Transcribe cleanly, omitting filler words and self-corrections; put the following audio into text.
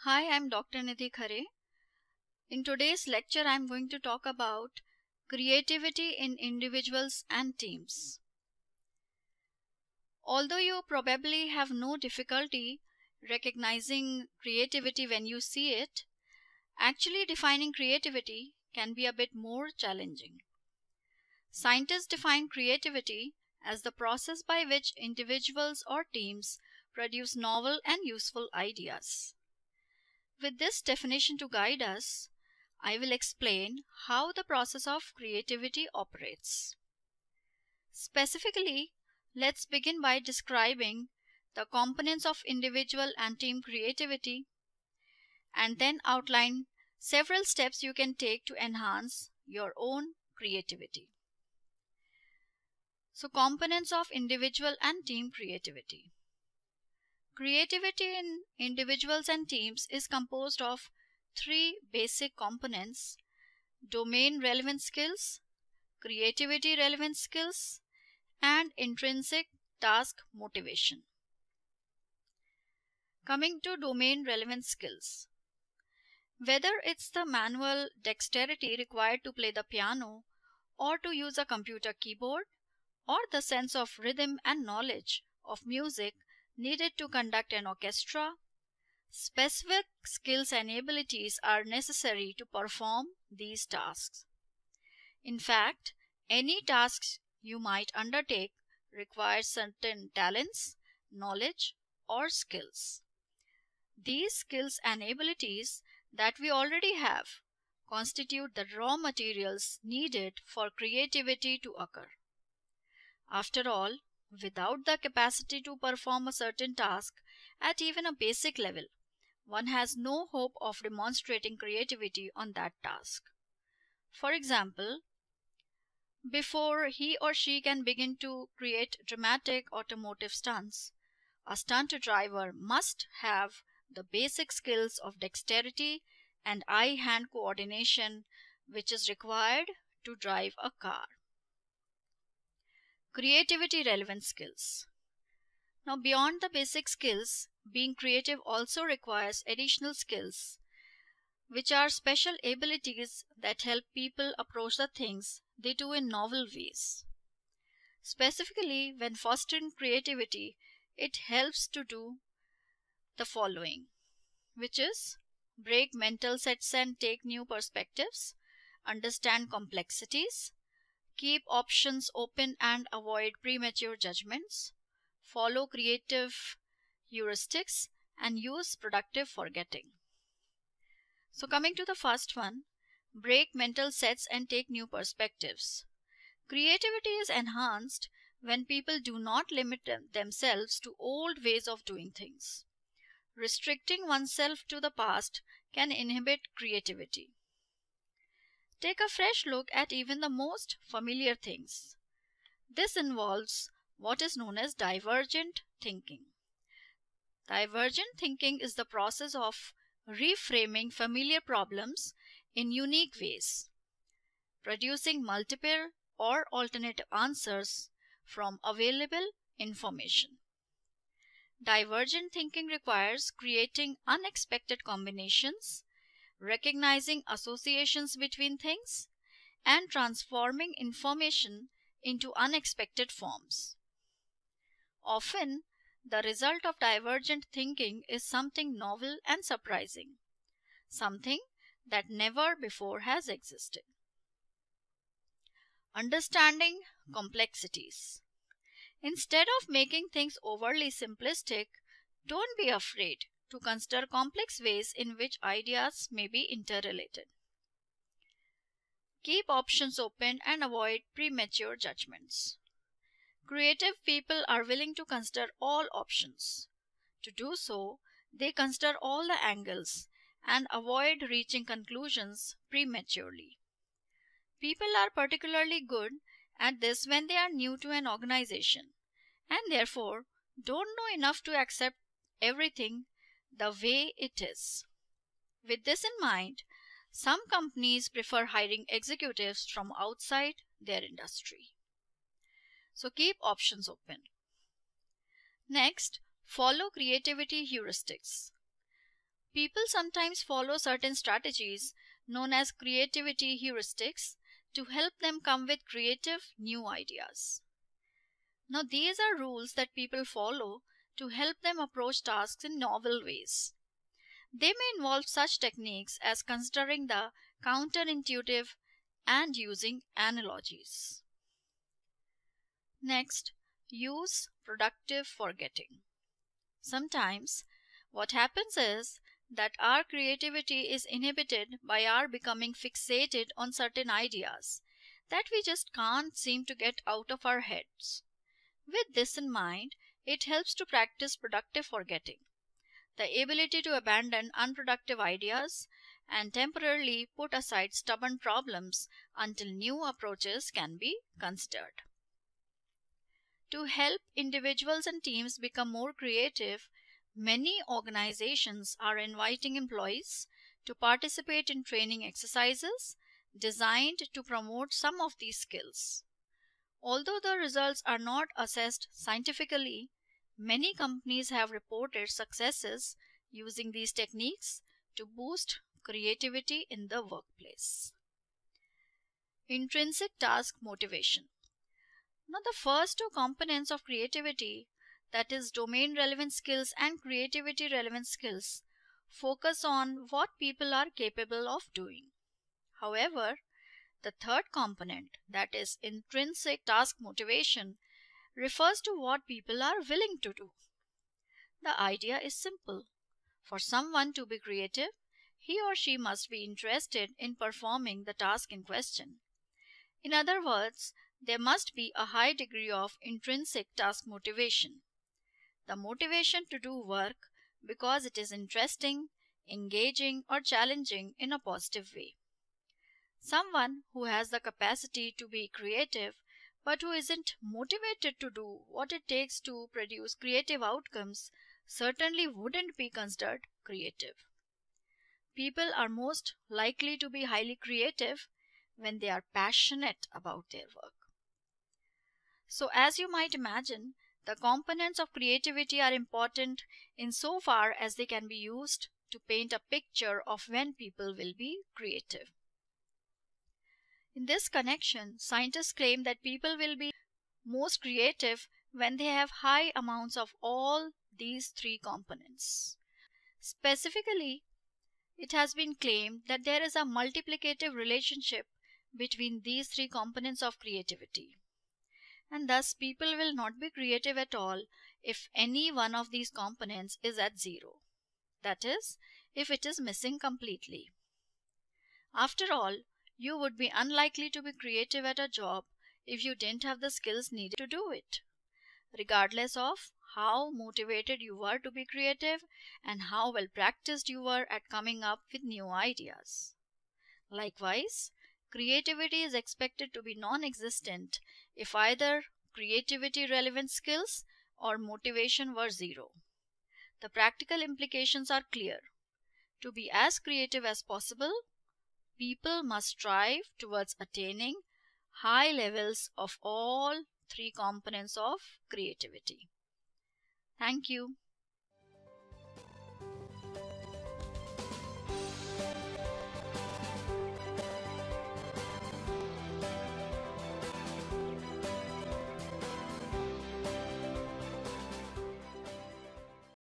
Hi, I'm Dr. Nidhi Khare. In today's lecture, I'm going to talk about creativity in individuals and teams. Although you probably have no difficulty recognizing creativity when you see it, actually defining creativity can be a bit more challenging. Scientists define creativity as the process by which individuals or teams produce novel and useful ideas. With this definition to guide us, I will explain how the process of creativity operates. Specifically, let's begin by describing the components of individual and team creativity, and then outline several steps you can take to enhance your own creativity. So, components of individual and team creativity. Creativity in individuals and teams is composed of three basic components: domain relevant skills, creativity relevant skills, and intrinsic task motivation. Coming to domain relevant skills. Whether it's the manual dexterity required to play the piano or to use a computer keyboard, or the sense of rhythm and knowledge of music needed to conduct an orchestra, specific skills and abilities are necessary to perform these tasks. In fact, any tasks you might undertake requires certain talents, knowledge, or skills. These skills and abilities that we already have constitute the raw materials needed for creativity to occur. After all, without the capacity to perform a certain task at even a basic level, one has no hope of demonstrating creativity on that task. For example, before he or she can begin to create dramatic automotive stunts, a stunt driver must have the basic skills of dexterity and eye-hand coordination which is required to drive a car. Creativity relevant skills. Now, beyond the basic skills, being creative also requires additional skills, which are special abilities that help people approach the things they do in novel ways. Specifically, when fostering creativity, it helps to do the following, which is break mental sets and take new perspectives, understand complexities, keep options open and avoid premature judgments, follow creative heuristics, and use productive forgetting. So coming to the first one, break mental sets and take new perspectives. Creativity is enhanced when people do not limit themselves to old ways of doing things. Restricting oneself to the past can inhibit creativity. Take a fresh look at even the most familiar things. This involves what is known as divergent thinking. Divergent thinking is the process of reframing familiar problems in unique ways, producing multiple or alternative answers from available information. Divergent thinking requires creating unexpected combinations, recognizing associations between things, and transforming information into unexpected forms. Often, the result of divergent thinking is something novel and surprising, something that never before has existed. Understanding complexities. Instead of making things overly simplistic, don't be afraid to consider complex ways in which ideas may be interrelated. Keep options open and avoid premature judgments. Creative people are willing to consider all options. To do so, they consider all the angles and avoid reaching conclusions prematurely. People are particularly good at this when they are new to an organization and therefore don't know enough to accept everything the way it is. With this in mind, some companies prefer hiring executives from outside their industry. So keep options open. Next, follow creativity heuristics. People sometimes follow certain strategies known as creativity heuristics to help them come with creative new ideas. Now, these are rules that people follow to help them approach tasks in novel ways. They may involve such techniques as considering the counterintuitive and using analogies. Next, use productive forgetting. Sometimes, what happens is that our creativity is inhibited by our becoming fixated on certain ideas that we just can't seem to get out of our heads. With this in mind, it helps to practice productive forgetting, the ability to abandon unproductive ideas and temporarily put aside stubborn problems until new approaches can be considered. To help individuals and teams become more creative, many organizations are inviting employees to participate in training exercises designed to promote some of these skills. Although the results are not assessed scientifically, many companies have reported successes using these techniques to boost creativity in the workplace. Intrinsic task motivation. Now, the first two components of creativity, that is domain relevant skills and creativity relevant skills, focus on what people are capable of doing. However, the third component, that is intrinsic task motivation, refers to what people are willing to do. The idea is simple. For someone to be creative, he or she must be interested in performing the task in question. In other words, there must be a high degree of intrinsic task motivation. The motivation to do work because it is interesting, engaging, or challenging in a positive way. Someone who has the capacity to be creative but who isn't motivated to do what it takes to produce creative outcomes certainly wouldn't be considered creative. People are most likely to be highly creative when they are passionate about their work. So, as you might imagine, the components of creativity are important insofar as they can be used to paint a picture of when people will be creative. In this connection, scientists claim that people will be most creative when they have high amounts of all these three components. Specifically, it has been claimed that there is a multiplicative relationship between these three components of creativity. And thus people will not be creative at all if any one of these components is at zero. That is, if it is missing completely. After all, you would be unlikely to be creative at a job if you didn't have the skills needed to do it, regardless of how motivated you were to be creative and how well practiced you were at coming up with new ideas. Likewise, creativity is expected to be non-existent if either creativity relevant skills or motivation were zero. The practical implications are clear. To be as creative as possible, people must strive towards attaining high levels of all three components of creativity. Thank you.